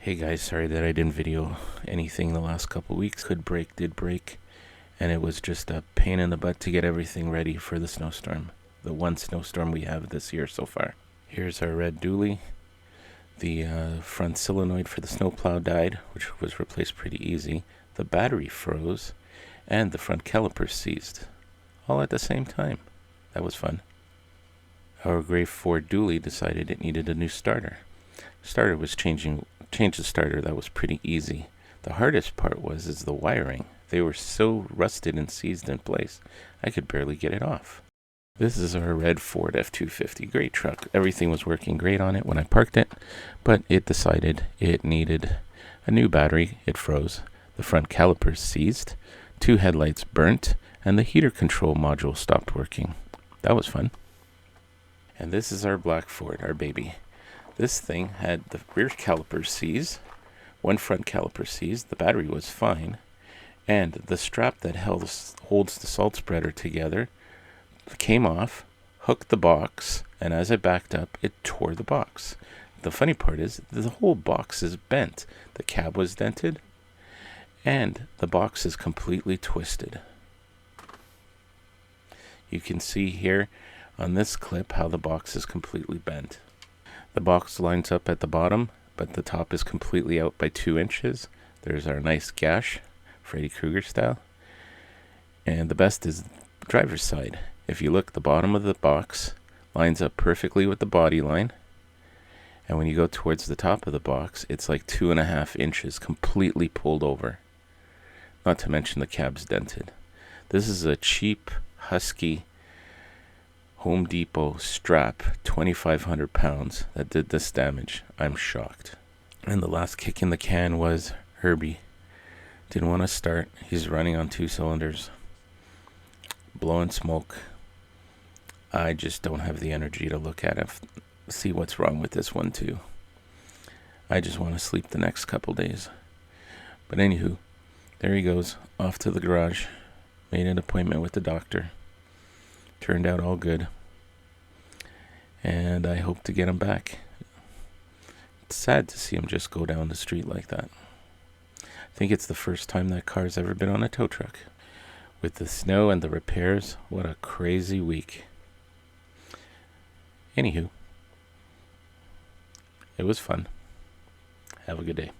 Hey guys, sorry that I didn't video anything the last couple weeks. Did break, and it was just a pain in the butt to get everything ready for the snowstorm. The one snowstorm we have this year so far. Here's our red dually. The front solenoid for the snowplow died, which was replaced pretty easy. The battery froze, and the front calipers seized. All at the same time. That was fun. Our gray Ford dually decided it needed a new starter. Starter was change the starter. That was pretty easy. The hardest part is the wiring. They were so rusted and seized in place, I could barely get it off. This is our red Ford F-250. Great truck. Everything was working great on it when I parked it, but it decided it needed a new battery. It froze. The front calipers seized. 2 headlights burnt, and the heater control module stopped working. That was fun. And this is our black Ford, our baby. This thing had the rear calipers seized, one front caliper seized, the battery was fine, and the strap that holds the salt spreader together came off, hooked the box, and as I backed up, it tore the box. The funny part is the whole box is bent. The cab was dented, and the box is completely twisted. You can see here on this clip how the box is completely bent. The box lines up at the bottom, but the top is completely out by 2 inches. There's our nice gash, Freddy Krueger style. And the best is the driver's side. If you look, the bottom of the box lines up perfectly with the body line. And when you go towards the top of the box, it's like 2.5 inches completely pulled over. Not to mention the cab's dented. This is a cheap, husky Home Depot strap, 2,500 pounds, that did this damage. I'm shocked. And the last kick in the can was Herbie. Didn't want to start. He's running on 2 cylinders, blowing smoke. I just don't have the energy to look at it, see what's wrong with this one too. I just want to sleep the next couple days. But anywho, there he goes, off to the garage. Made an appointment with the doctor. Turned out all good, and I hope to get him back. It's sad to see him just go down the street like that. I think it's the first time that car's ever been on a tow truck. With the snow and the repairs, what a crazy week. Anywho, it was fun. Have a good day.